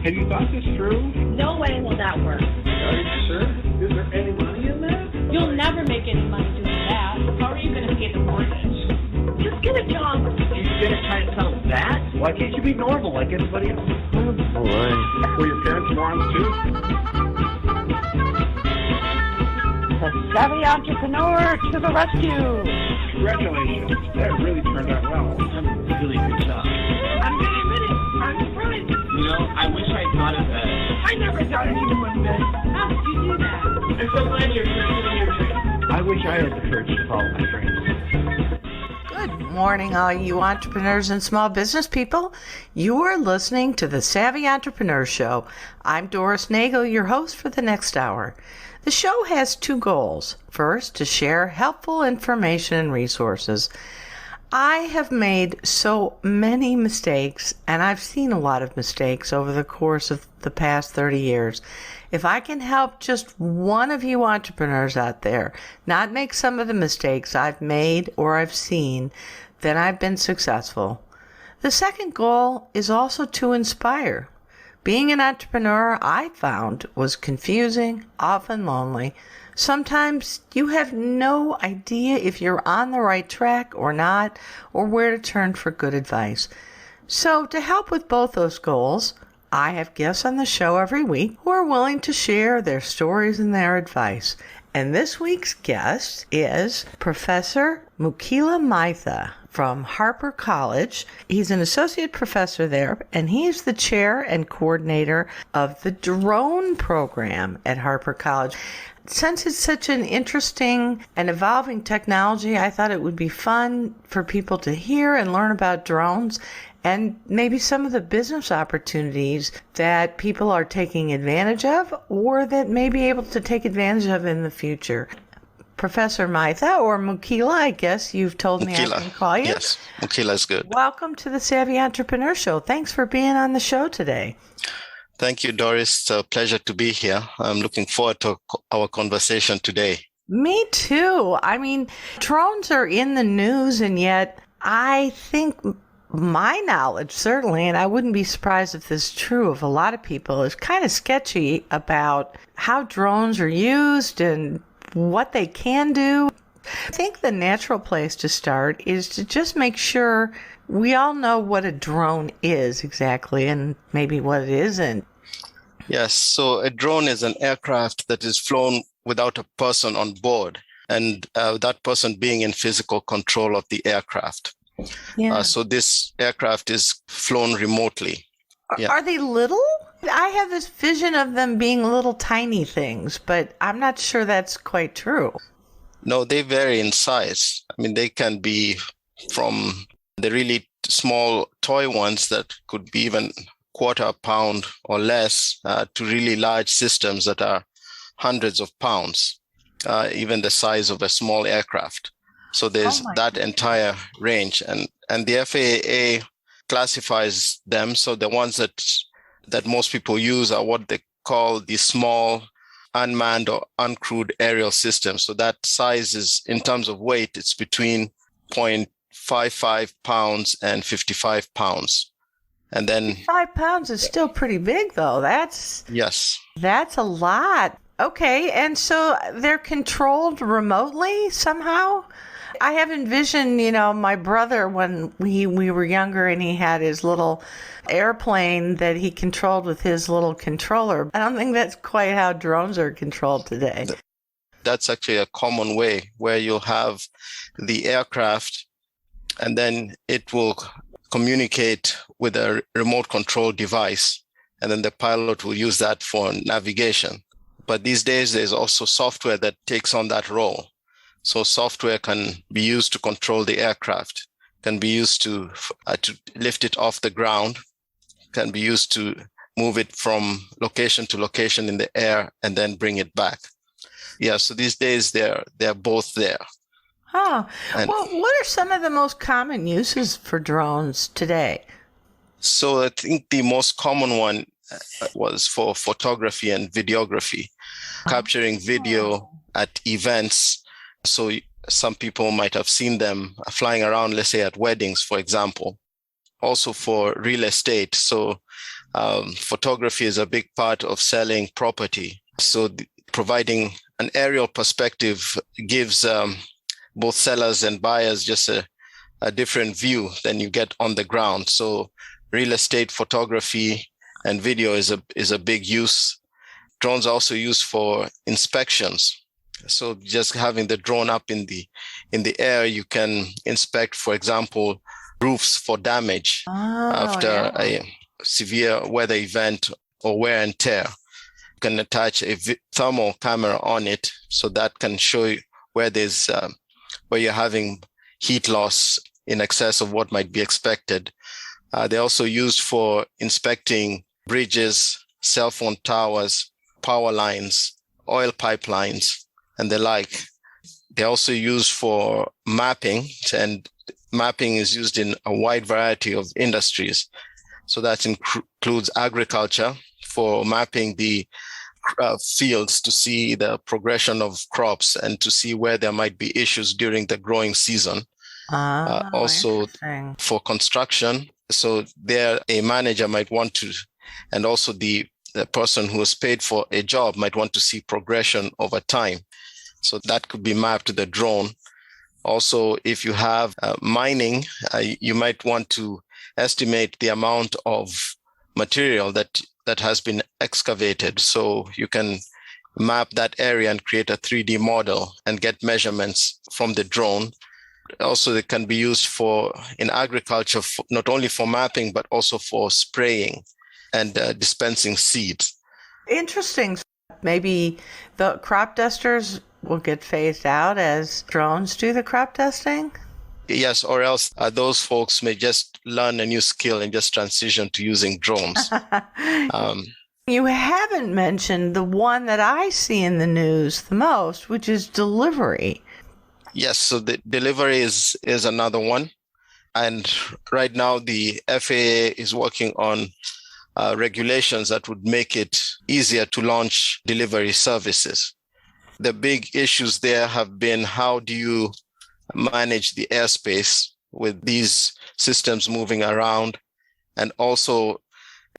Have you thought this through? No way will that work. Are you sure? Is there any money in that? You'll never make any money doing that. How are you going to pay the mortgage? Just get a job. You're going to try to sell that? Why can't you be normal like everybody else? All right. Were your parents morons too? The savvy entrepreneur to the rescue. Congratulations. That really turned out well. Really good job. I'm really ready. I'm surprised. You know, I wish I thought of that. I never thought anyone would. How did you do that? I'm so glad you're pursuing your dream. I wish I had the courage to follow my dreams. Good morning, all you entrepreneurs and small business people. You are listening to the Savvy Entrepreneur Show. I'm Doris Nagel, your host for the next hour. The show has two goals. First, to share helpful information and resources. I have made so many mistakes, and I've seen a lot of mistakes over the course of the past 30 years. If I can help just one of you entrepreneurs out there not make some of the mistakes I've made or I've seen, then I've been successful. The second goal is also to inspire. Being an entrepreneur, I found, was confusing, often lonely. Sometimes you have no idea if you're on the right track or not, or where to turn for good advice. So to help with both those goals, I have guests on the show every week who are willing to share their stories and their advice. And this week's guest is Professor Mukila Maitha from Harper College. He's an associate professor there, and he's the chair and coordinator of the drone program at Harper College. Since it's such an interesting and evolving technology, I thought it would be fun for people to hear and learn about drones and maybe some of the business opportunities that people are taking advantage of or that may be able to take advantage of in the future. Professor Maitha, or Mukila, I guess you've told me I can call you. Yes, Mukila is good. Welcome to the Savvy Entrepreneur Show. Thanks for being on the show today. Thank you, Doris. It's a pleasure to be here. I'm looking forward to our conversation today. Me too. I mean, drones are in the news, and yet I think my knowledge, certainly, and I wouldn't be surprised if this is true of a lot of people, is kind of sketchy about how drones are used and what they can do. I think the natural place to start is to just make sure we all know what a drone is exactly and maybe what it isn't. Yes, so a drone is an aircraft that is flown without a person on board, and that person being in physical control of the aircraft. Yeah. So this aircraft is flown remotely. Yeah. Are they little? I have this vision of them being little tiny things, but I'm not sure that's quite true. No, they vary in size. I mean, they can be from the really small toy ones that could be even quarter pound or less to really large systems that are hundreds of pounds, even the size of a small aircraft. So there's that entire range. And the FAA classifies them. So the ones that most people use are what they call the small unmanned or uncrewed aerial systems. So that size is, in terms of weight, it's between 0.55 pounds and 55 pounds. And then 5 pounds is still pretty big, though. That's a lot. Okay, and so they're controlled remotely somehow? I have envisioned, my brother when we were younger and he had his little airplane that he controlled with his little controller. I don't think that's quite how drones are controlled today. That's actually a common way where you'll have the aircraft and then it will communicate with a remote control device, and then the pilot will use that for navigation. But these days, there's also software that takes on that role. So software can be used to control the aircraft, can be used to lift it off the ground, can be used to move it from location to location in the air and then bring it back. Yeah, so these days they're both there. Oh, well, what are some of the most common uses for drones today? So I think the most common one was for photography and videography, capturing video at events. So some people might have seen them flying around, let's say at weddings, for example. Also for real estate. So photography is a big part of selling property. So providing an aerial perspective gives both sellers and buyers just a different view than you get on the ground. So real estate photography and video is a big use. Drones are also used for inspections. So just having the drone up in the air, you can inspect, for example, roofs for damage after a severe weather event or wear and tear. You can attach a thermal camera on it, so that can show you where you're having heat loss in excess of what might be expected. They're also used for inspecting bridges, cell phone towers, power lines, oil pipelines, and the like. They're also used for mapping, and mapping is used in a wide variety of industries. So that includes agriculture, for mapping the fields to see the progression of crops and to see where there might be issues during the growing season. Also for construction. So there a manager might want to, and also the person who is paid for a job might want to see progression over time. So that could be mapped to the drone. Also, if you have mining, you might want to estimate the amount of material that has been excavated. So you can map that area and create a 3D model and get measurements from the drone. Also, it can be used in agriculture, not only for mapping, but also for spraying and dispensing seeds. Interesting. Maybe the crop dusters will get phased out as drones do the crop dusting? Yes, or else those folks may just learn a new skill and just transition to using drones. You haven't mentioned the one that I see in the news the most, which is delivery. Yes, so the delivery is another one. And right now the FAA is working on regulations that would make it easier to launch delivery services. The big issues there have been, how do you manage the airspace with these systems moving around? And also,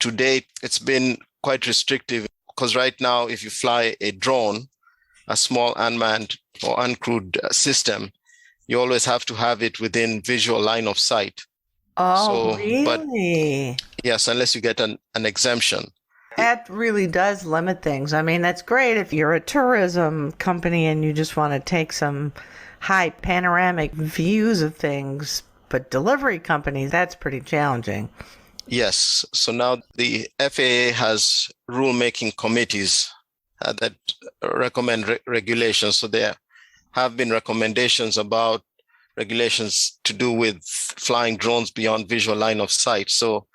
to date, it's been quite restrictive, because right now, if you fly a drone, a small unmanned or uncrewed system, you always have to have it within visual line of sight. Oh, really? But, yes, unless you get an exemption. That really does limit things. I mean, that's great if you're a tourism company and you just want to take some high panoramic views of things, but delivery companies, that's pretty challenging. Yes. So now the FAA has rulemaking committees that recommend regulations. So there have been recommendations about regulations to do with flying drones beyond visual line of sight. So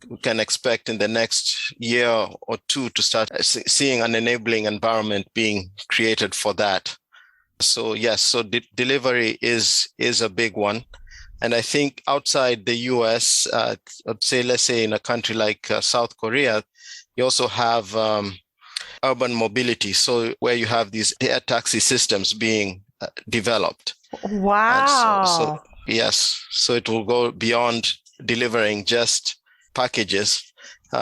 we can expect in the next year or two to start seeing an enabling environment being created for that. So yes, so delivery is a big one. And I think outside the US, let's say in a country like South Korea, you also have urban mobility. So where you have these air taxi systems being developed. Wow. Yes, so it will go beyond delivering just packages.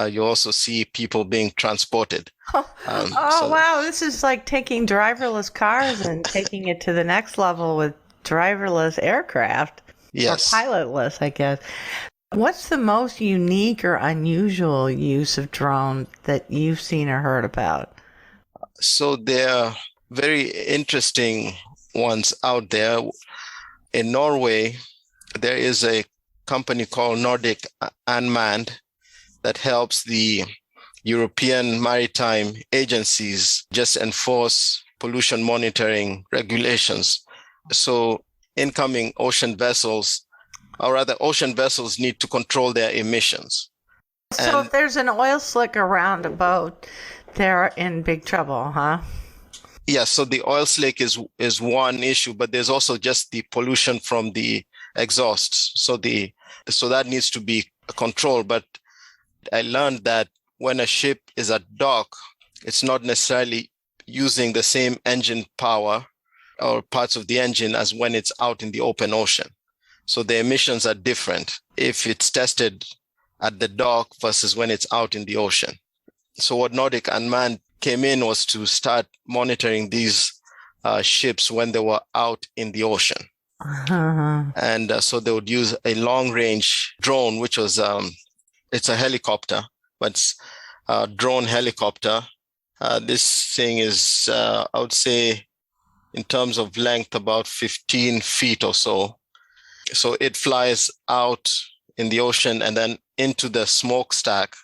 You also see people being transported. Wow. This is like taking driverless cars and taking it to the next level with driverless aircraft. Yes. Or pilotless, I guess. What's the most unique or unusual use of drone that you've seen or heard about? So there are very interesting ones out there. In Norway, there is a company called Nordic Unmanned that helps the European maritime agencies just enforce pollution monitoring regulations. So incoming ocean vessels, or rather ocean vessels, need to control their emissions. So if there's an oil slick around a boat, they're in big trouble, huh? Yes, so the oil slick is one issue, but there's also just the pollution from the exhausts. So that needs to be controlled. But I learned that when a ship is at dock, it's not necessarily using the same engine power or parts of the engine as when it's out in the open ocean. So the emissions are different. If it's tested at the dock versus when it's out in the ocean. So what Nordic Unmanned came in was to start monitoring these ships when they were out in the ocean. Uh-huh. And so they would use a long-range drone, which was, it's a helicopter, but it's a drone helicopter. This thing is, I would say, in terms of length, about 15 feet or so. So it flies out in the ocean and then into the smokestack.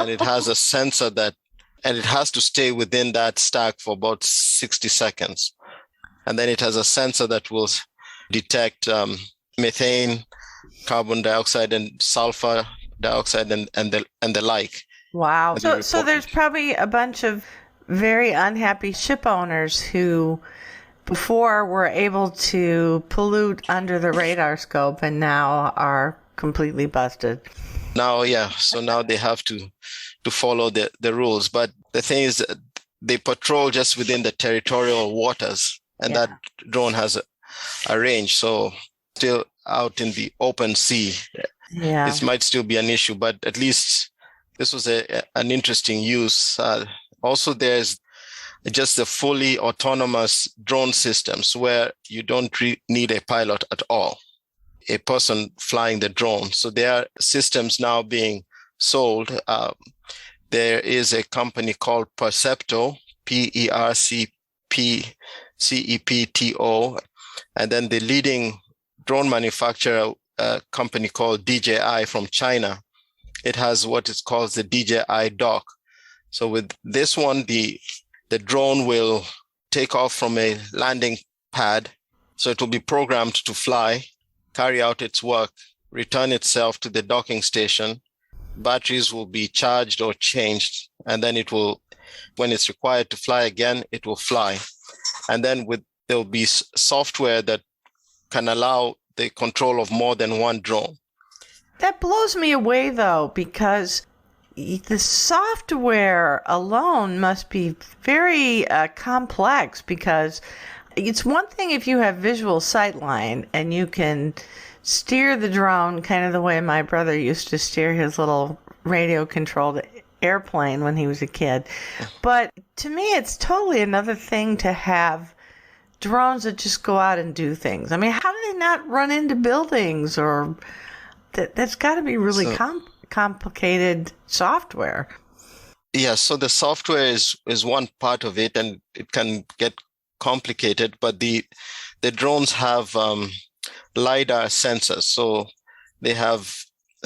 And it has a sensor and it has to stay within that stack for about 60 seconds. And then it has a sensor that will detect methane, carbon dioxide, and sulfur dioxide, and the like. Wow. So there's probably a bunch of very unhappy ship owners who before were able to pollute under the radar scope and now are completely busted. Now, yeah. So now they have to follow the rules. But the thing is, they patrol just within the territorial waters, and that drone has a range. So still out in the open sea, it might still be an issue, but at least this was an interesting use. Also, there's just the fully autonomous drone systems where you don't need a pilot at all, a person flying the drone. So there are systems now being sold. There is a company called Percepto, Percepto, and then the leading drone manufacturer, a company called DJI from China. It has what is called the DJI dock. So with this one, the drone will take off from a landing pad. So it will be programmed to fly, carry out its work, return itself to the docking station. Batteries will be charged or changed, and then it will, when it's required to fly again, it will fly. And then there will be software that can allow the control of more than one drone. That blows me away, though, because the software alone must be very complex, because it's one thing if you have visual sightline and you can steer the drone kind of the way my brother used to steer his little radio-controlled airplane when he was a kid. But to me, it's totally another thing to have drones that just go out and do things. I mean, how do they not run into buildings? Or that's got to be really complicated software. Yeah, so the software is one part of it, and it can get complicated, but the drones have LiDAR sensors. So they have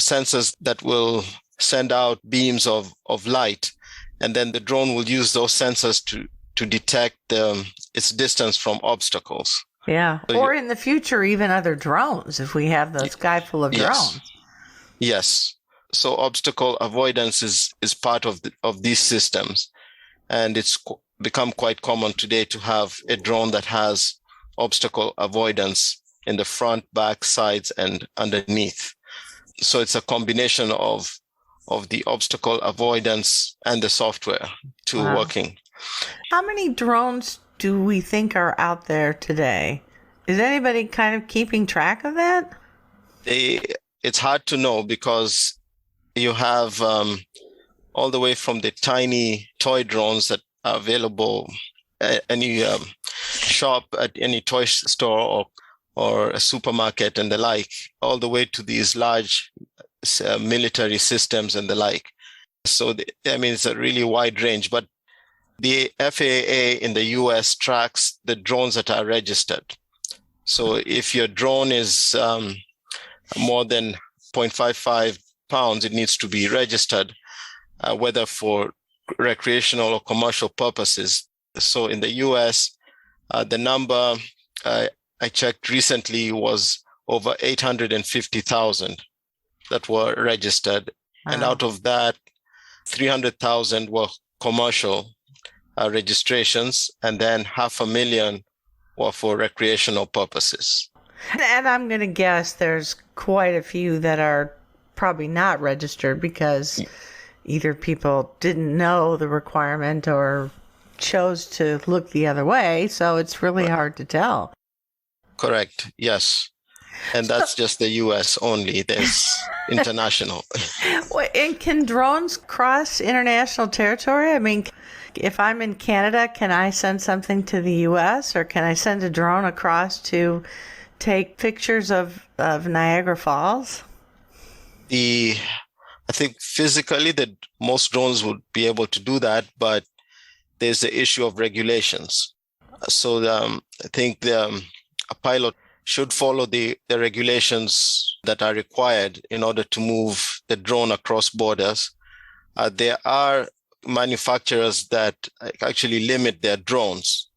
sensors that will send out beams of light, and then the drone will use those sensors to detect its distance from obstacles. Yeah, so or in the future, even other drones, if we have the sky full of drones. Yes. So obstacle avoidance is part of these systems, and it's become quite common today to have a drone that has obstacle avoidance in the front, back, sides, and underneath. So it's a combination of the obstacle avoidance and the software working. How many drones do we think are out there today? Is anybody kind of keeping track of that? It's hard to know, because you have all the way from the tiny toy drones that are available at any shop, at any toy store or a supermarket and the like, all the way to these large military systems and the like. So, it's a really wide range. But the FAA in the US tracks the drones that are registered. So if your drone is more than 0.55 pounds, it needs to be registered, whether for recreational or commercial purposes. So in the US, the number I checked recently was over 850,000 that were registered. Wow. And out of that, 300,000 were commercial registrations, and then 500,000 were for recreational purposes. And I'm going to guess there's quite a few that are probably not registered because either people didn't know the requirement or chose to look the other way. So it's really hard to tell. Correct. Yes. And that's just the US only. There's international. And can drones cross international territory? I mean, if I'm in Canada, can I send something to the US, or can I send a drone across to take pictures of Niagara Falls? I think physically that most drones would be able to do that, but there's the issue of regulations. So I think a pilot should follow the regulations that are required in order to move the drone across borders. There are manufacturers that actually limit their drones,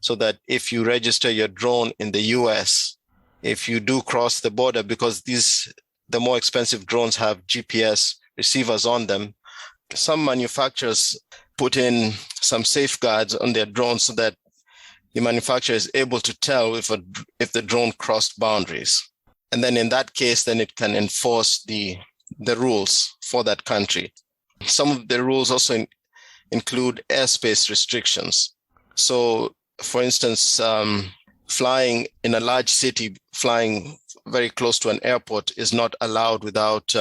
so that if you register your drone in the US, if you do cross the border, because the more expensive drones have GPS receivers on them, some manufacturers put in some safeguards on their drones so that the manufacturer is able to tell if the drone crossed boundaries. And then in that case, then it can enforce the rules for that country. Some of the rules also include airspace restrictions. So, for instance, flying in a large city, flying very close to an airport is not allowed without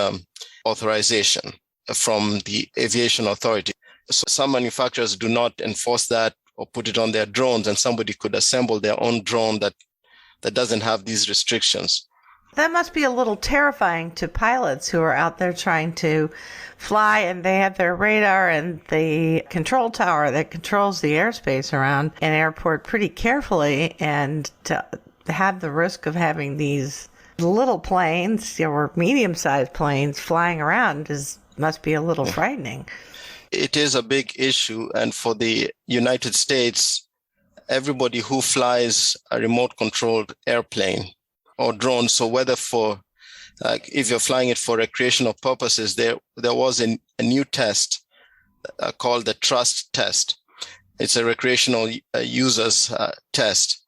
authorization from the aviation authority. So some manufacturers do not enforce that or put it on their drones, and somebody could assemble their own drone that doesn't have these restrictions. That must be a little terrifying to pilots who are out there trying to fly, and they have their radar and the control tower that controls the airspace around an airport pretty carefully, and to have the risk of having these little planes or medium-sized planes flying around must be a little frightening. It is a big issue, and for the United States, everybody who flies a remote-controlled airplane or drone, so whether if you're flying it for recreational purposes, there was a new test called the Trust Test. It's a recreational users test.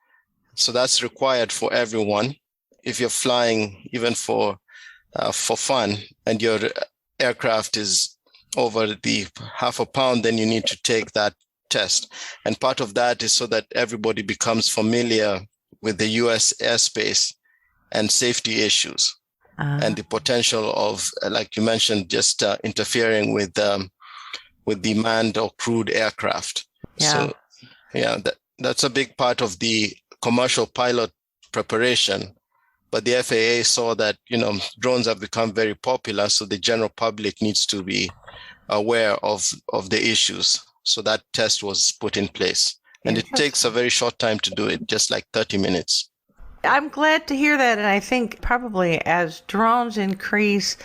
So that's required for everyone. If you're flying even for fun and your aircraft is over the 0.5 pound, then you need to take that test. And part of that is so that everybody becomes familiar with the US airspace and safety issues and the potential of, like you mentioned, just interfering with the manned or crewed aircraft. Yeah. So, yeah, that's a big part of the commercial pilot preparation. But the FAA saw that, drones have become very popular, so the general public needs to be aware of the issues. So that test was put in place. And it takes a very short time to do it, just like 30 minutes. I'm glad to hear that, and I think probably as drones increase,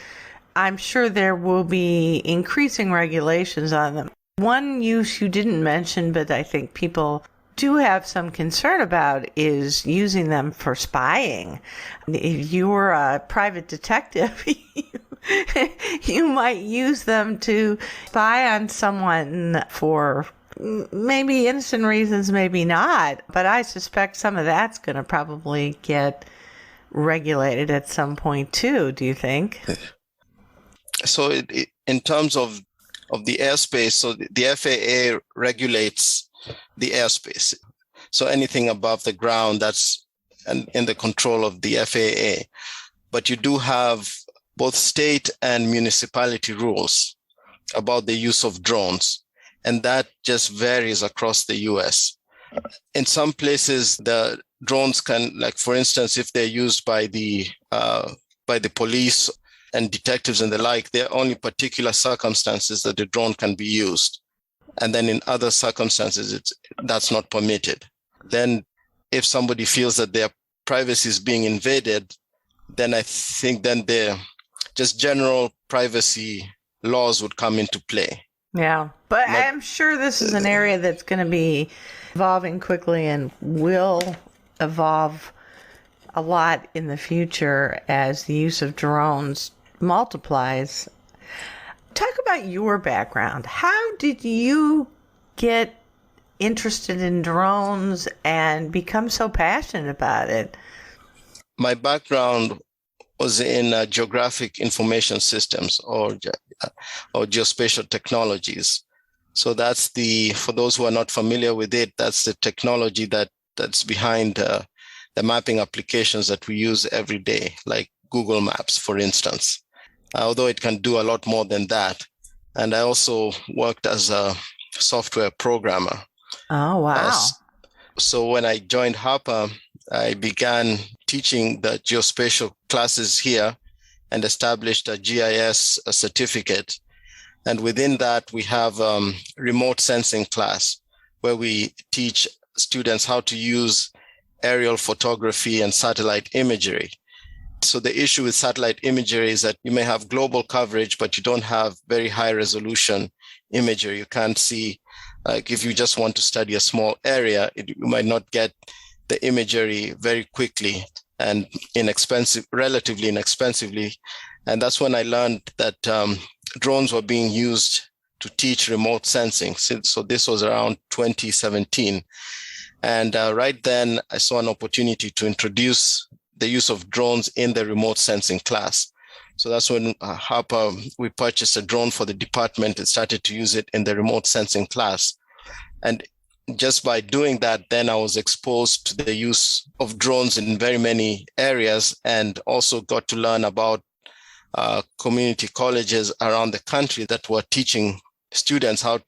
I'm sure there will be increasing regulations on them. One use you didn't mention, but I think people do have some concern about, is using them for spying. If you're a private detective, you might use them to spy on someone for maybe innocent reasons, maybe not. But I suspect some of that's going to probably get regulated at some point too. Do you think? So in terms of the airspace, so the FAA regulates the airspace. So anything above the ground, that's in the control of the FAA. But you do have both state and municipality rules about the use of drones. And that just varies across the US. In some places, the drones can, like, for instance, if they're used by the police and detectives and the like, there are only particular circumstances that the drone can be used. And then in other circumstances, that's not permitted. Then if somebody feels that their privacy is being invaded, then I think then just general privacy laws would come into play. Yeah, but I'm sure this is an area that's going to be evolving quickly and will evolve a lot in the future as the use of drones multiplies. Talk about your background. How did you get interested in drones and become so passionate about it? My background was in geographic information systems or geospatial technologies. So that's for those who are not familiar with it, that's the technology that's behind the mapping applications that we use every day, like Google Maps, for instance, although it can do a lot more than that. And I also worked as a software programmer. Oh, wow. So when I joined Harper, I began teaching the geospatial classes here and established a GIS certificate. And within that, we have remote sensing class where we teach students how to use aerial photography and satellite imagery. So the issue with satellite imagery is that you may have global coverage, but you don't have very high resolution imagery. You can't see, like if you just want to study a small area, you might not get the imagery very quickly and relatively inexpensively. And that's when I learned that drones were being used to teach remote sensing. So this was around 2017. And right then I saw an opportunity to introduce the use of drones in the remote sensing class. So that's when Harper, we purchased a drone for the department and started to use it in the remote sensing class. And just by doing that, then I was exposed to the use of drones in very many areas and also got to learn about community colleges around the country that were teaching students how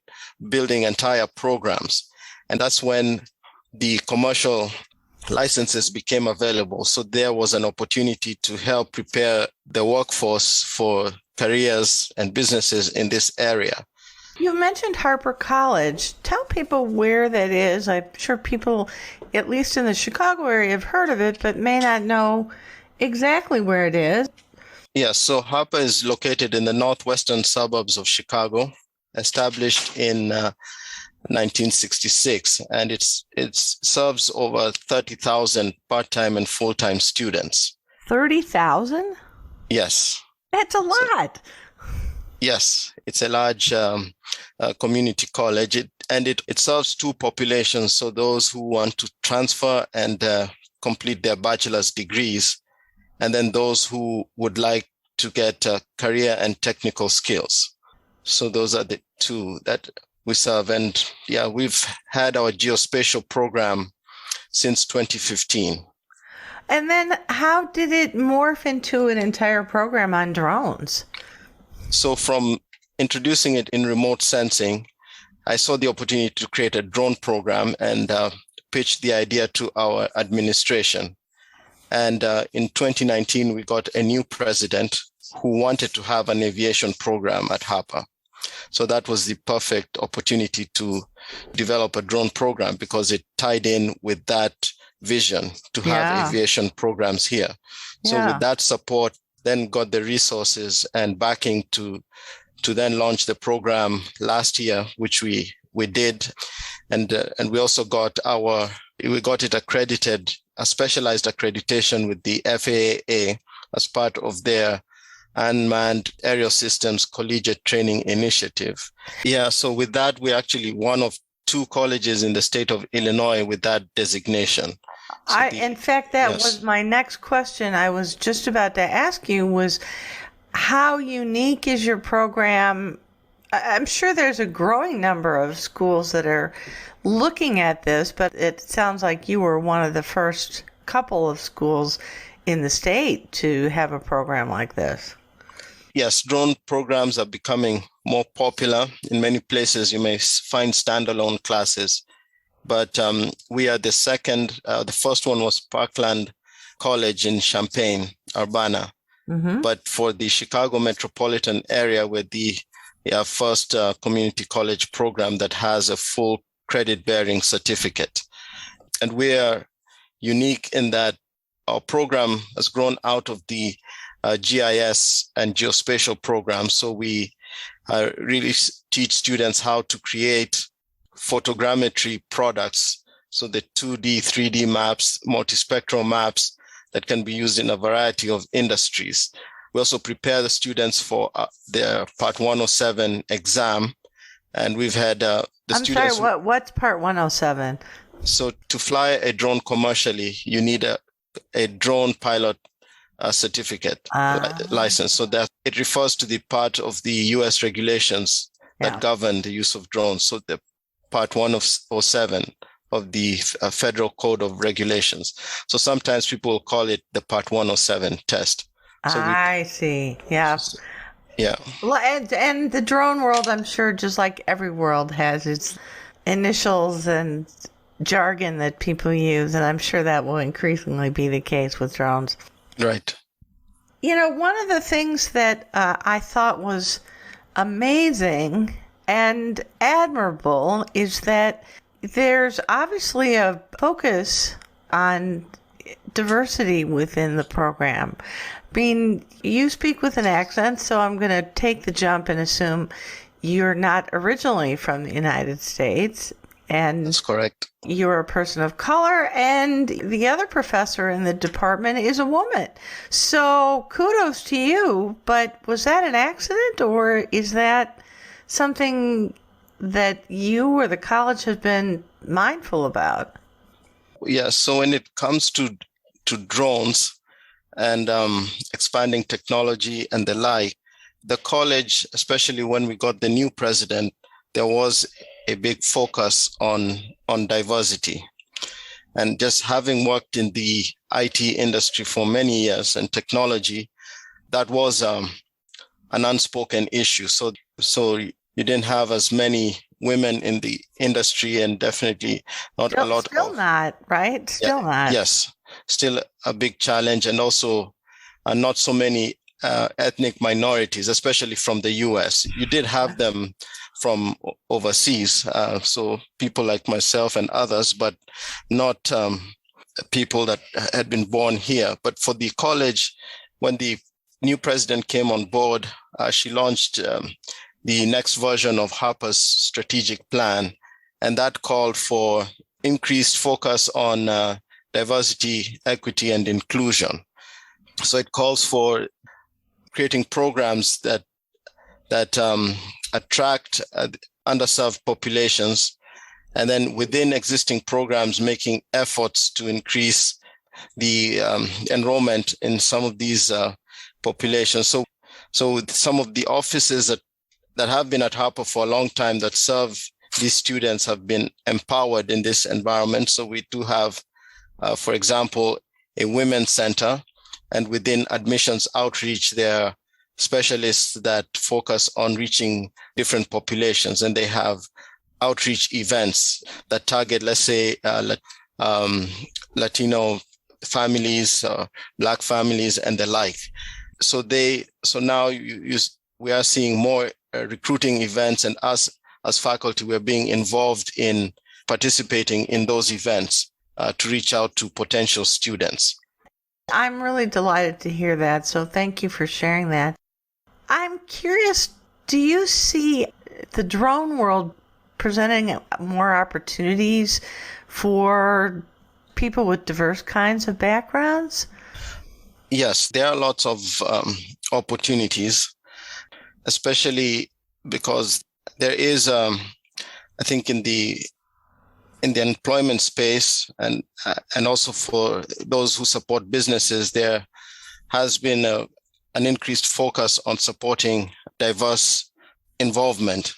building entire programs. And that's when the commercial licenses became available. So there was an opportunity to help prepare the workforce for careers and businesses in this area. You mentioned Harper College. Tell people where that is. I'm sure people, at least in the Chicago area, have heard of it, but may not know exactly where it is. Yes, so Harper is located in the northwestern suburbs of Chicago, established in 1966, and it serves over 30,000 part-time and full-time students. 30,000? Yes. That's a lot. Yes, it's a large community college, it serves two populations. So those who want to transfer and complete their bachelor's degrees, and then those who would like to get career and technical skills. So those are the two that we serve. And yeah, we've had our geospatial program since 2015. And then how did it morph into an entire program on drones? So from introducing it in remote sensing, I saw the opportunity to create a drone program and pitched the idea to our administration. And in 2019, we got a new president who wanted to have an aviation program at Harper. So that was the perfect opportunity to develop a drone program because it tied in with that vision to have aviation programs here. So with that support, then got the resources and backing to then launch the program last year, which we did. And we also got it accredited, a specialized accreditation with the FAA as part of their unmanned aerial systems collegiate training initiative. Yeah, so with that, we're actually one of two colleges in the state of Illinois with that designation. So in fact, that was my next question. I was just about to ask you was how unique is your program? I'm sure there's a growing number of schools that are looking at this, but it sounds like you were one of the first couple of schools in the state to have a program like this. Yes, drone programs are becoming more popular. In many places, you may find standalone classes, but we are the second. The first one was Parkland College in Champaign, Urbana. Mm-hmm. But for the Chicago metropolitan area, we're the first community college program that has a full credit-bearing certificate. And we are unique in that our program has grown out of the GIS and geospatial programs. So we really teach students how to create photogrammetry products. So the 2D, 3D maps, multispectral maps that can be used in a variety of industries. We also prepare the students for their Part 107 exam. And we've had students... Sorry, what's Part 107? So to fly a drone commercially, you need a drone pilot certificate license. So that it refers to the part of the U.S. regulations that govern the use of drones. So the Part 107 of the Federal Code of Regulations. So sometimes people call it the Part 107 test. So I see. Yeah. Yeah. Well, and the drone world, I'm sure, just like every world, has its initials and jargon that people use, and I'm sure that will increasingly be the case with drones. Right. One of the things that I thought was amazing and admirable is that there's obviously a focus on diversity within the program. You speak with an accent, so I'm going to take the jump and assume you're not originally from the United States. And that's correct. You're a person of color, and the other professor in the department is a woman. So kudos to you, but was that an accident, or is that something that you or the college has been mindful about? Yeah, so when it comes to drones and expanding technology and the like, the college, especially when we got the new president, there was a big focus on diversity. And just having worked in the IT industry for many years and technology, that was an unspoken issue. So you didn't have as many women in the industry, and definitely not a lot. Still not, right? Still not. Yes, still a big challenge, and also not so many ethnic minorities, especially from the US. You did have them from overseas, so people like myself and others, but not people that had been born here. But for the college, when the new president came on board, she launched the next version of Harper's strategic plan, and that called for increased focus on diversity, equity, and inclusion. So it calls for creating programs that attract underserved populations, and then within existing programs, making efforts to increase the enrollment in some of these populations. So some of the offices that have been at Harper for a long time that serve these students have been empowered in this environment. So we do have, for example, a women's center, and within admissions outreach, there are specialists that focus on reaching different populations, and they have outreach events that target, let's say, Latino families, Black families, and the like. So now we are seeing more recruiting events, and us as faculty, we're being involved in participating in those events to reach out to potential students. I'm really delighted to hear that, so thank you for sharing that. I'm curious, do you see the drone world presenting more opportunities for people with diverse kinds of backgrounds? Yes, there are lots of opportunities, especially because there is, I think, in the employment space and also for those who support businesses, there has been an increased focus on supporting diverse involvement.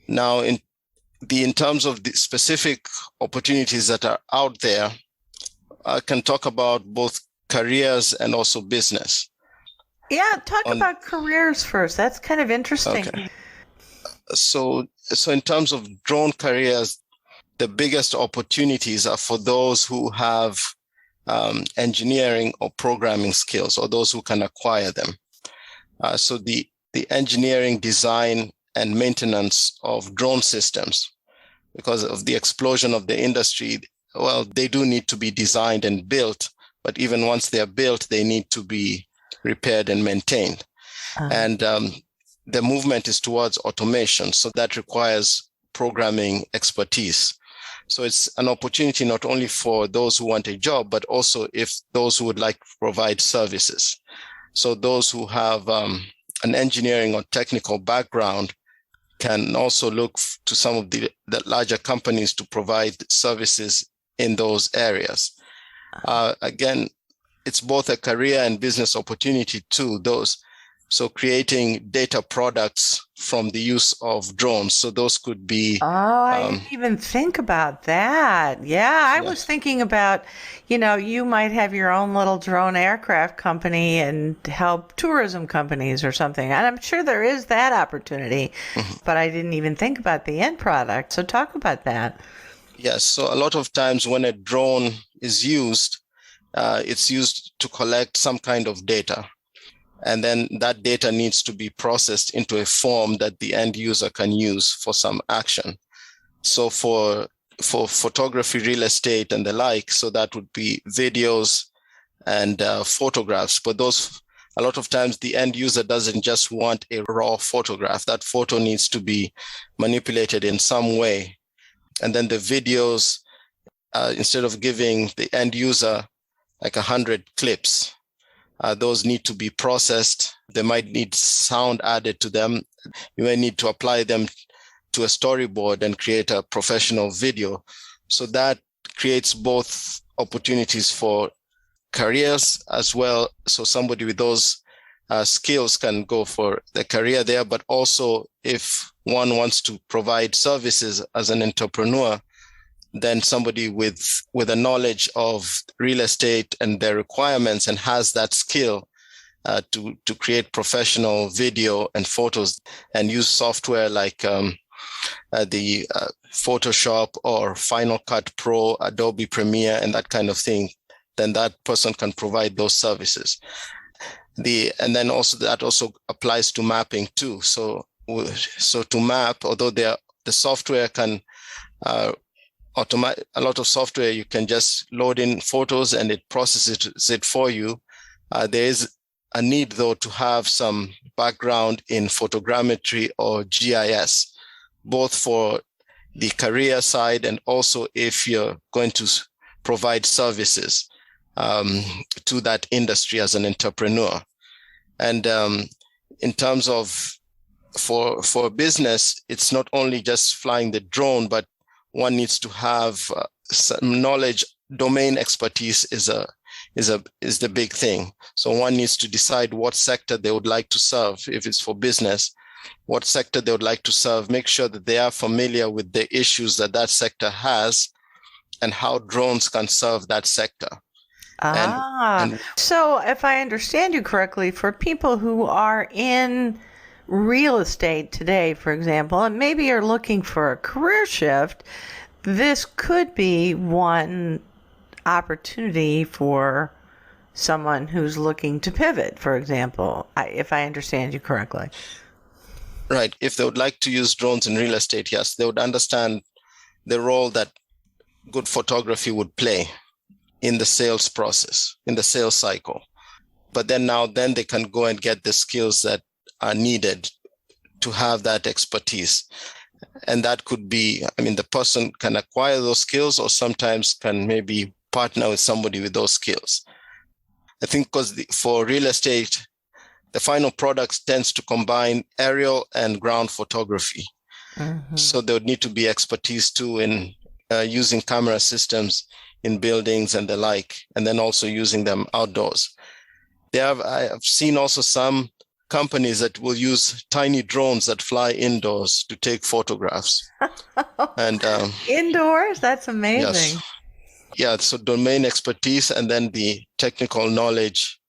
Now, in terms of the specific opportunities that are out there, I can talk about both careers and also business. Yeah, talk about careers first. That's kind of interesting. Okay. So in terms of drone careers, the biggest opportunities are for those who have engineering or programming skills, or those who can acquire them. So the engineering, design, and maintenance of drone systems, because of the explosion of the industry, well, they do need to be designed and built, but even once they're built, they need to be repaired and maintained. And the movement is towards automation, so that requires programming expertise. So it's an opportunity not only for those who want a job, but also if those who would like to provide services. So those who have an engineering or technical background can also look to some of the larger companies to provide services in those areas. Again, it's both a career and business opportunity too. So creating data products from the use of drones. So those could be. Oh, I didn't even think about that. Yeah, I was thinking about, you might have your own little drone aircraft company and help tourism companies or something. And I'm sure there is that opportunity, but I didn't even think about the end product. So talk about that. Yes. So a lot of times when a drone is used, it's used to collect some kind of data. And then that data needs to be processed into a form that the end user can use for some action. So for photography, real estate, and the like, so that would be videos and photographs. But those, a lot of times the end user doesn't just want a raw photograph. That photo needs to be manipulated in some way. And then the videos, instead of giving the end user like 100 clips, those need to be processed. They might need sound added to them. You may need to apply them to a storyboard and create a professional video. So that creates both opportunities for careers as well. So somebody with those skills can go for the career there, but also if one wants to provide services as an entrepreneur, then somebody with a knowledge of real estate and their requirements and has that skill to create professional video and photos and use software like the Photoshop or Final Cut Pro, Adobe Premiere, and that kind of thing, then that person can provide those services. And then also that also applies to mapping too. So to map, although the software can automate a lot of software, you can just load in photos and it processes it for you. There is a need though to have some background in photogrammetry or GIS, both for the career side and also if you're going to provide services to that industry as an entrepreneur. And in terms of for business, it's not only just flying the drone, but one needs to have some knowledge. Domain expertise is the big thing. So one needs to decide what sector they would like to serve. If it's for business, what sector they would like to serve, make sure that they are familiar with the issues that sector has and how drones can serve that sector. So if I understand you correctly, for people who are in real estate today, for example, and maybe you're looking for a career shift, this could be one opportunity for someone who's looking to pivot, for example, if I understand you correctly. Right. If they would like to use drones in real estate, yes, they would understand the role that good photography would play in the sales process, in the sales cycle. But then they can go and get the skills that are needed to have that expertise. And that could be, the person can acquire those skills or sometimes can maybe partner with somebody with those skills. I think because for real estate, the final product tends to combine aerial and ground photography. Mm-hmm. So there would need to be expertise too in using camera systems in buildings and the like, and then also using them outdoors. I have seen also some companies that will use tiny drones that fly indoors to take photographs. And indoors? That's amazing. Yes. Yeah, so domain expertise and then the technical knowledge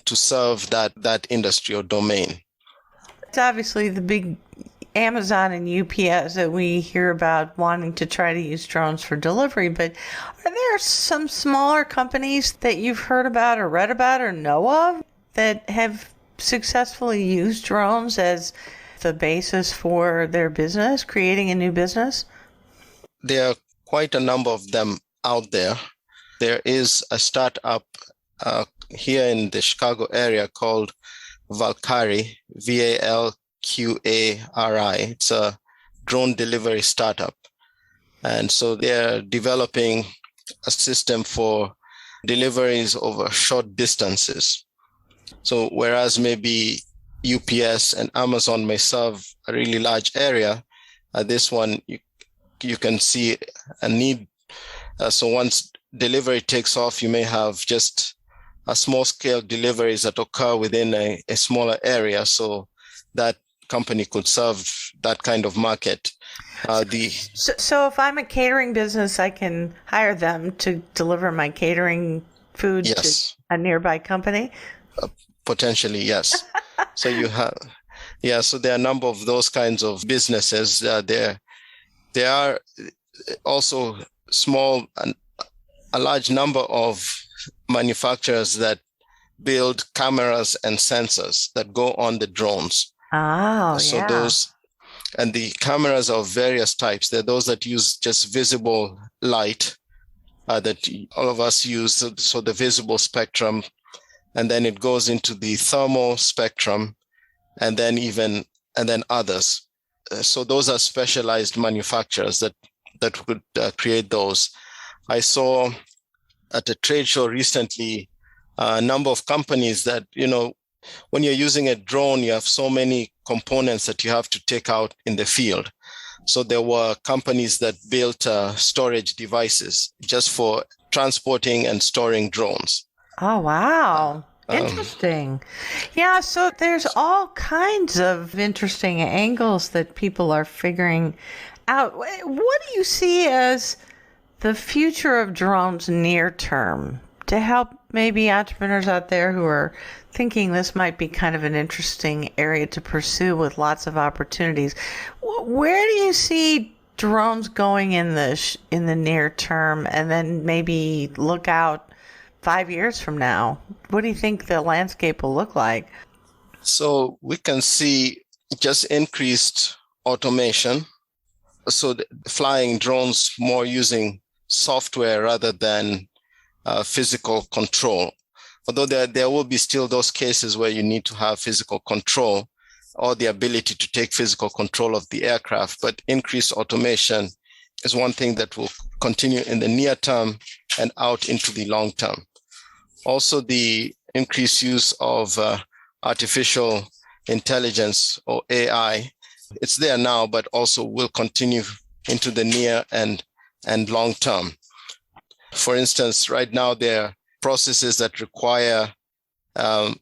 to serve that industry or domain. It's obviously the big Amazon and UPS that we hear about wanting to try to use drones for delivery, but are there some smaller companies that you've heard about or read about or know of that have successfully used drones as the basis for their business, creating a new business? There are quite a number of them out there. There is a startup here in the Chicago area called Valkyrie, VALQARI. It's a drone delivery startup. And so they're developing a system for deliveries over short distances. So whereas maybe UPS and Amazon may serve a really large area, this one you can see a need. So once delivery takes off, you may have just small scale deliveries that occur within a smaller area. So that company could serve that kind of market. So if I'm a catering business, I can hire them to deliver my catering food Yes. to a nearby company? Potentially, yes. So so there are a number of those kinds of businesses. There are also a large number of manufacturers that build cameras and sensors that go on the drones. Oh, So yeah. and the cameras are of various types. There are those that use just visible light that all of us use, so the visible spectrum, and then it goes into the thermal spectrum, and then others. So those are specialized manufacturers that would create those. I saw at a trade show recently a number of companies that, when you're using a drone, you have so many components that you have to take out in the field. So there were companies that built storage devices just for transporting and storing drones. Oh, wow. Interesting. Yeah, so there's all kinds of interesting angles that people are figuring out. What do you see as the future of drones near term to help maybe entrepreneurs out there who are thinking this might be kind of an interesting area to pursue with lots of opportunities? Where do you see drones going in the near term, and then maybe look out 5 years from now? What do you think the landscape will look like? So we can see just increased automation. So flying drones more using software rather than physical control. Although there will be still those cases where you need to have physical control or the ability to take physical control of the aircraft, but increased automation is one thing that will continue in the near term and out into the long term. Also, the increased use of artificial intelligence or AI, it's there now, but also will continue into the near and long term. For instance, right now there are processes that require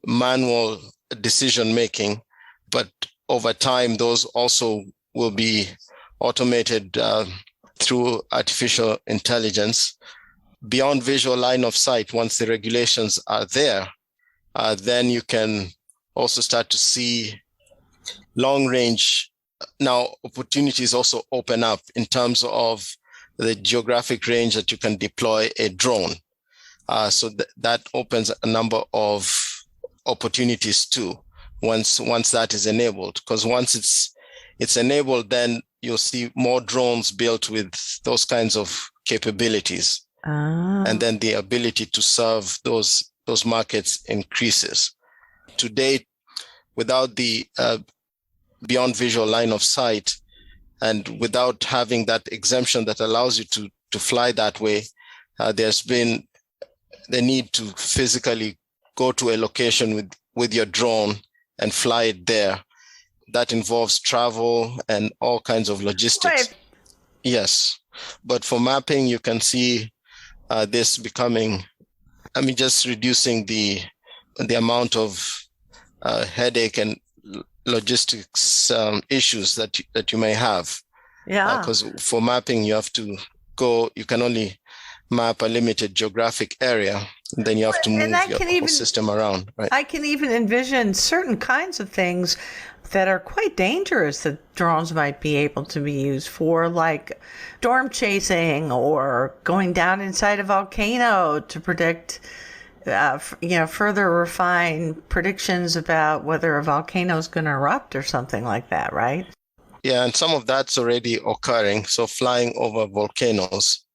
manual decision making, but over time those also will be automated through artificial intelligence. Beyond visual line of sight, once the regulations are there, then you can also start to see long range. Now, opportunities also open up in terms of the geographic range that you can deploy a drone. So that opens a number of opportunities too, once that is enabled. Because once it's enabled, then you'll see more drones built with those kinds of capabilities. And then the ability to serve those markets increases. To date, without the beyond visual line of sight and without having that exemption that allows you to fly that way, there's been the need to physically go to a location with your drone and fly it there. That involves travel and all kinds of logistics. Right. Yes. But for mapping, you can see this becoming, just reducing the amount of headache and logistics issues that you may have. Yeah. Because for mapping, you can only map a limited geographic area, and then you have to move your whole system around. Right? I can even envision certain kinds of things that are quite dangerous that drones might be able to be used for, like storm chasing or going down inside a volcano to predict, further refine predictions about whether a volcano is going to erupt or something like that, right? Yeah, and some of that's already occurring. So flying over volcanoes,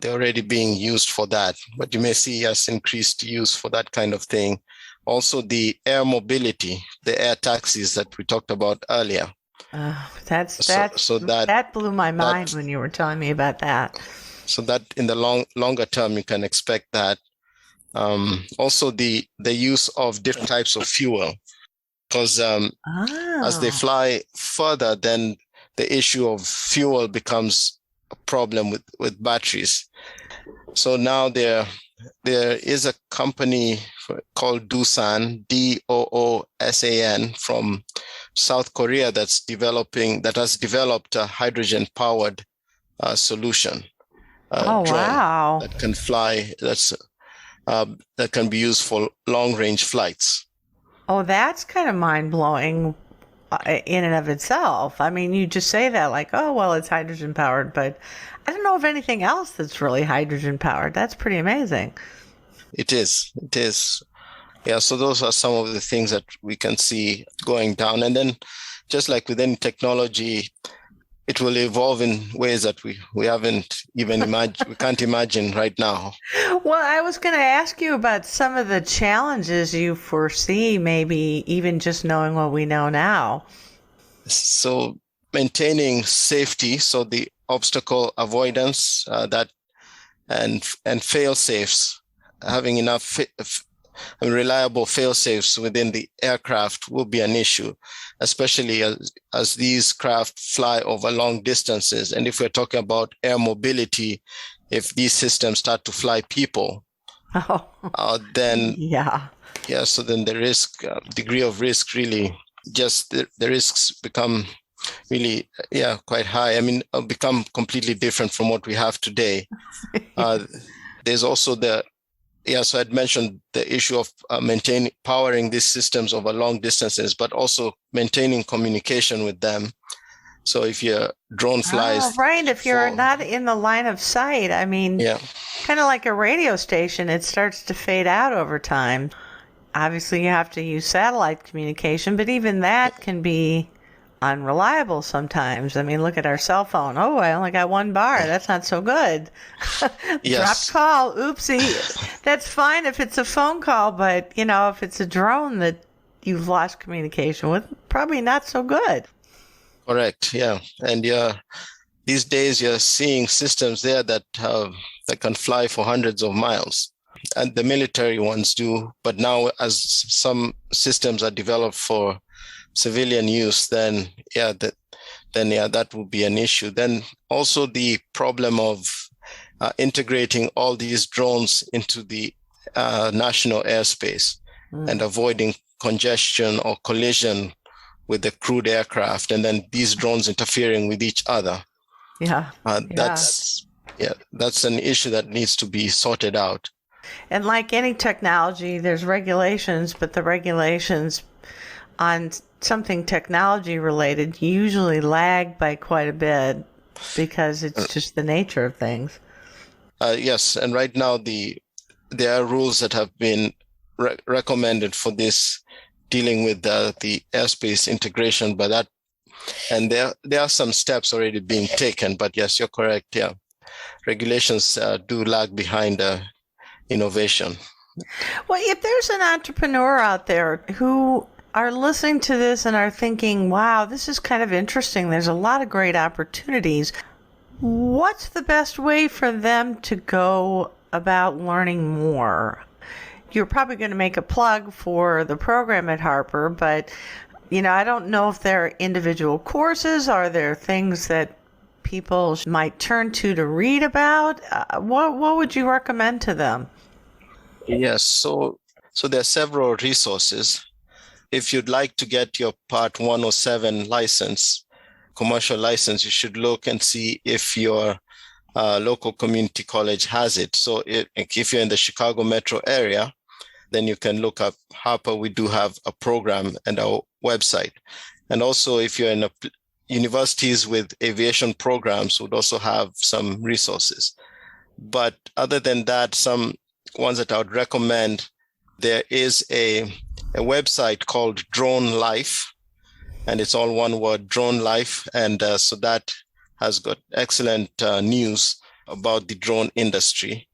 they're already being used for that. But you may see increased use for that kind of thing. Also, the air mobility, the air taxis that we talked about earlier. That blew my mind when you were telling me about that. So that in the longer term, you can expect that. Also, the use of different types of fuel, because as they fly further, then the issue of fuel becomes a problem with batteries. So now they're there is a company called Doosan, Doosan, from South Korea that has developed a hydrogen-powered solution. Oh, Drone wow. that can fly. That can be used for long-range flights. Oh, that's kind of mind-blowing in and of itself. I mean, you just say that like, oh, well, it's hydrogen powered, but I don't know of anything else that's really hydrogen powered. That's pretty amazing. It is. Yeah, so those are some of the things that we can see going down. And then just like with any technology, it will evolve in ways that we haven't even imagined, we can't imagine right now. Well, I was going to ask you about some of the challenges you foresee, maybe even just knowing what we know now. So maintaining safety, so the obstacle avoidance, and fail safes, having enough reliable fail safes within the aircraft will be an issue, especially as these craft fly over long distances. And if we're talking about air mobility, if these systems start to fly people, then so then the degree of risk really, just the risks become really quite high. I mean, become completely different from what we have today. There's also so I'd mentioned the issue of powering these systems over long distances, but also maintaining communication with them. So if your drone flies... Oh, right. If you're not in the line of sight, I mean, kind of like a radio station, it starts to fade out over time. Obviously, you have to use satellite communication, but even that can be unreliable sometimes. I mean, look at our cell phone. Oh, I only got one bar. That's not so good. Dropped call. Oopsie. That's fine if it's a phone call, but, if it's a drone that you've lost communication with, probably not so good. Correct. Yeah. And these days you're seeing systems there that can fly for hundreds of miles. And the military ones do. But now as some systems are developed for civilian use, then that will be an issue. Then also the problem of integrating all these drones into the national airspace and avoiding congestion or collision with the crewed aircraft, and then these drones interfering with each other. That's an issue that needs to be sorted out. And like any technology, there's regulations, but the regulations on something technology related usually lag by quite a bit because it's just the nature of things. Yes, and right now there are rules that have been recommended for this, dealing with the airspace integration, and there are some steps already being taken. But yes, you're correct. Yeah, regulations do lag behind innovation. Well, if there's an entrepreneur out there who are listening to this and are thinking, wow, this is kind of interesting, there's a lot of great opportunities, what's the best way for them to go about learning more? You're probably going to make a plug for the program at Harper, but I don't know if there are individual courses. Are there things that people might turn to read about? What would you recommend to them? Yes, so there are several resources. If you'd like to get your Part 107 license, commercial license, you should look and see if your local community college has it. So if you're in the Chicago metro area, then you can look up Harper. We do have a program and our website. And also if you're in universities with aviation programs, would also have some resources. But other than that, some ones that I would recommend, there is a website called Drone Life, and it's all one word, Drone Life. And so that has got excellent news about the drone industry.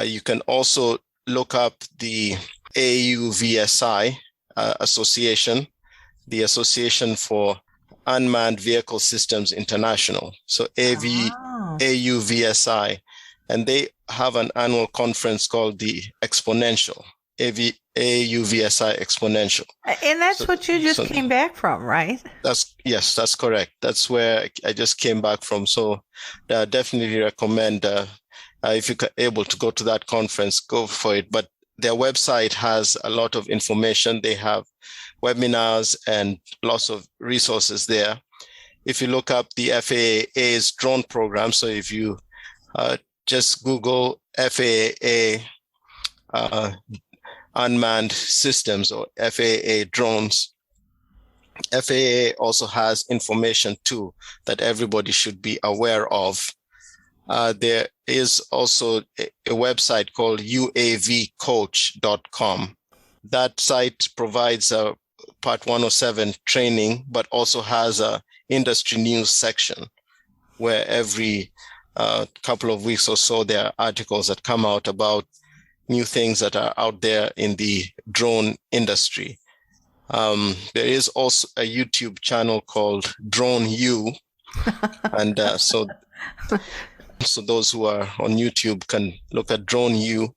You can also look up the AUVSI Association, the Association for Unmanned Vehicle Systems International. So AUVSI. And they have an annual conference called the Exponential, AUVSI Exponential. And that's what you just came back from, right? That's correct. That's where I just came back from. So I definitely recommend If you're able to go to that conference, go for it. But their website has a lot of information. They have webinars and lots of resources there. If you look up the FAA's drone program, so if you just Google FAA unmanned systems or FAA drones, FAA also has information too that everybody should be aware of. There is also a website called uavcoach.com. That site provides a Part 107 training, but also has a industry news section where every couple of weeks or so there are articles that come out about new things that are out there in the drone industry. There is also a YouTube channel called Drone U, and so those who are on YouTube can look at Drone U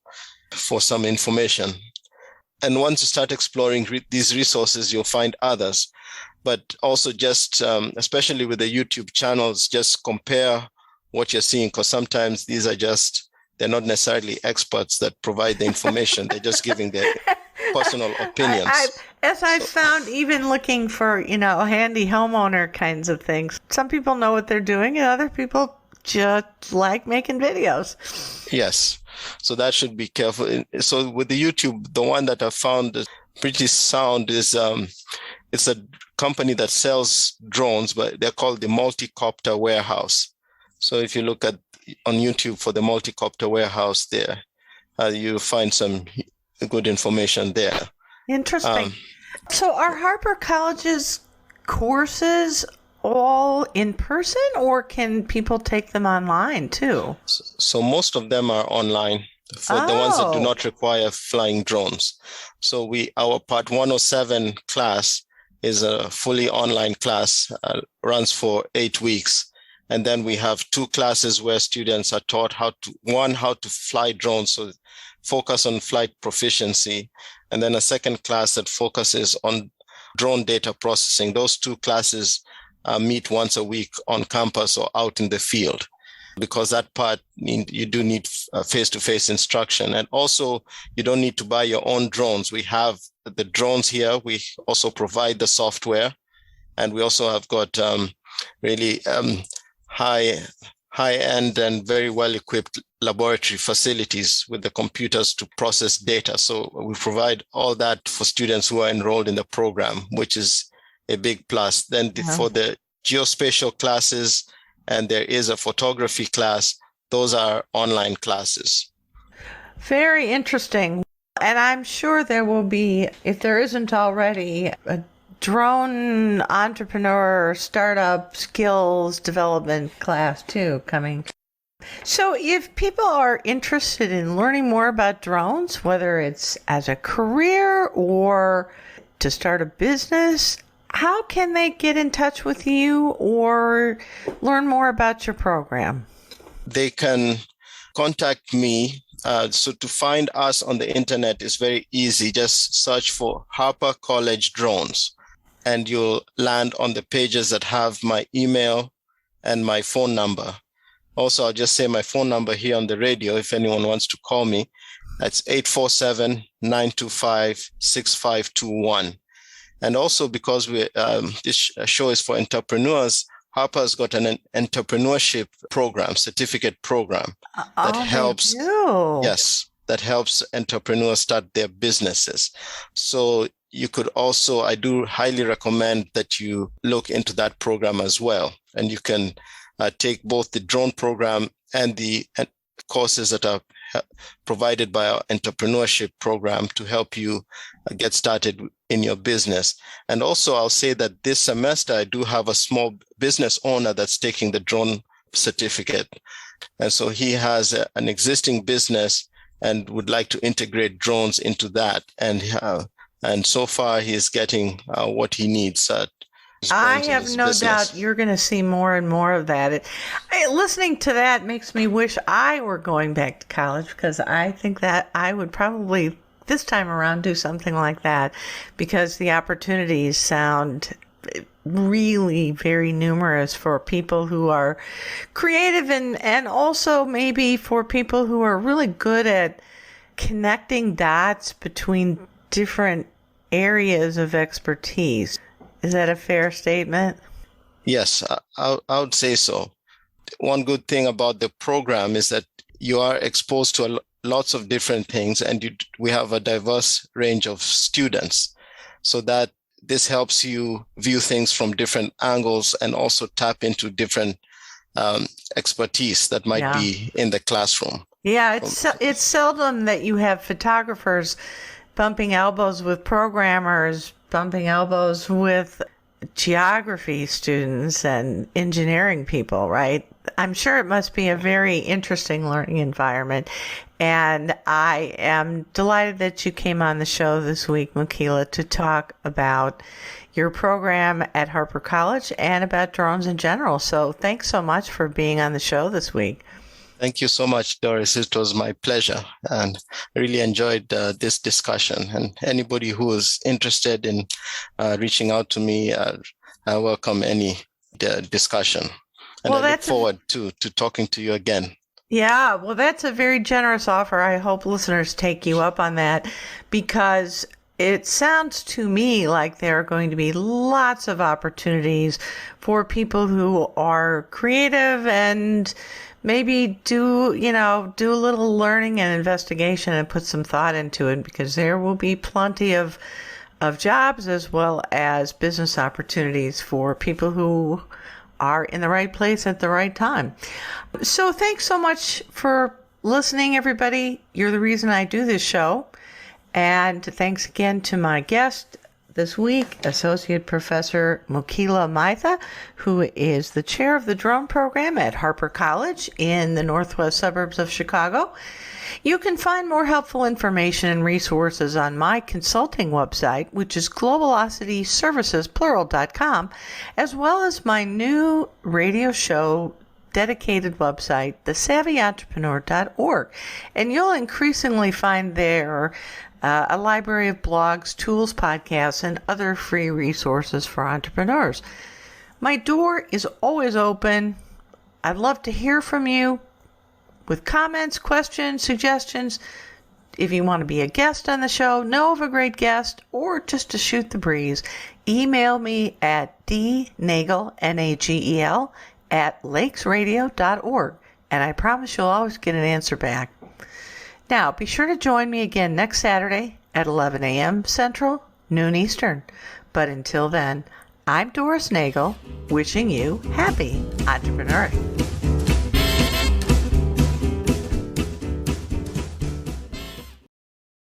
for some information. And once you start exploring these resources, you'll find others. But also just, especially with the YouTube channels, just compare what you're seeing, because sometimes these are just, they're not necessarily experts that provide the information. They're just giving their personal opinions. I've found, even looking for, handy homeowner kinds of things, some people know what they're doing and other people just like making videos. Yes. So that should be careful. So with the YouTube, the one that I found is pretty sound is, it's a company that sells drones, but they're called the Multicopter Warehouse. So if you look on YouTube for the Multicopter Warehouse there, you'll find some good information there. Interesting. So are Harper College's courses all in person, or can people take them online too? So most of them are online for the ones that do not require flying drones. So our Part 107 class is a fully online class, runs for 8 weeks. And then we have 2 classes where students are taught how to fly drones, so focus on flight proficiency. And then a second class that focuses on drone data processing. Those 2 classes meet once a week on campus or out in the field, because that part, you do need face-to-face instruction. And also, you don't need to buy your own drones. We have the drones here. We also provide the software. And we also have got really high-end and very well-equipped laboratory facilities with the computers to process data. So we provide all that for students who are enrolled in the program, which is a big plus. Then for the geospatial classes, and there is a photography class, those are online classes. Very interesting. And I'm sure there will be, if there isn't already, a drone entrepreneur startup skills development class too coming. So if people are interested in learning more about drones, whether it's as a career or to start a business, how can they get in touch with you or learn more about your program? They can contact me. So to find us on the internet is very easy. Just search for Harper College Drones, and you'll land on the pages that have my email and my phone number. Also, I'll just say my phone number here on the radio if anyone wants to call me. That's 847-925-6521. And also, because this show is for entrepreneurs, Harper's got an entrepreneurship program, certificate program that helps. Yes, that helps entrepreneurs start their businesses. So you could also, I do highly recommend that you look into that program as well. And you can take both the drone program and the courses that are provided by our entrepreneurship program to help you get started in your business. And also, I'll say that this semester, I do have a small business owner that's taking the drone certificate. And so he has an existing business and would like to integrate drones into that. And so far, he's getting what he needs. I have no doubt you're going to see more and more of that. Listening to that makes me wish I were going back to college, because I think that I would probably this time around do something like that, because the opportunities sound really very numerous for people who are creative and also maybe for people who are really good at connecting dots between different areas of expertise. Is that a fair statement? Yes, I would say so. One good thing about the program is that you are exposed to lots of different things, and we have a diverse range of students, so that this helps you view things from different angles and also tap into different expertise that might be in the classroom. Yeah, it's seldom that you have photographers bumping elbows with programmers, bumping elbows with geography students and engineering people, right? I'm sure it must be a very interesting learning environment. And I am delighted that you came on the show this week, Mukila, to talk about your program at Harper College and about drones in general. So thanks so much for being on the show this week. Thank you so much, Doris. It was my pleasure, and I really enjoyed this discussion. And anybody who is interested in reaching out to me, I welcome any discussion. And I look forward to talking to you again. Yeah, well, that's a very generous offer. I hope listeners take you up on that, because it sounds to me like there are going to be lots of opportunities for people who are creative and maybe do a little learning and investigation and put some thought into it, because there will be plenty of jobs as well as business opportunities for people who are in the right place at the right time. So thanks so much for listening, everybody. You're the reason I do this show. And thanks again to my guest this week, Associate Professor Mukila Maitha, who is the chair of the drone program at Harper College in the northwest suburbs of Chicago. You can find more helpful information and resources on my consulting website, which is globalocityservicesplural.com, as well as my new radio show dedicated website, thesavvyentrepreneur.org. And you'll increasingly find there a library of blogs, tools, podcasts, and other free resources for entrepreneurs. My door is always open. I'd love to hear from you with comments, questions, suggestions. If you want to be a guest on the show, know of a great guest, or just to shoot the breeze, email me at dnagel, Nagel, @lakesradio.org, and I promise you'll always get an answer back. Now, be sure to join me again next Saturday at 11 a.m. Central, noon Eastern. But until then, I'm Doris Nagel, wishing you happy entrepreneuring.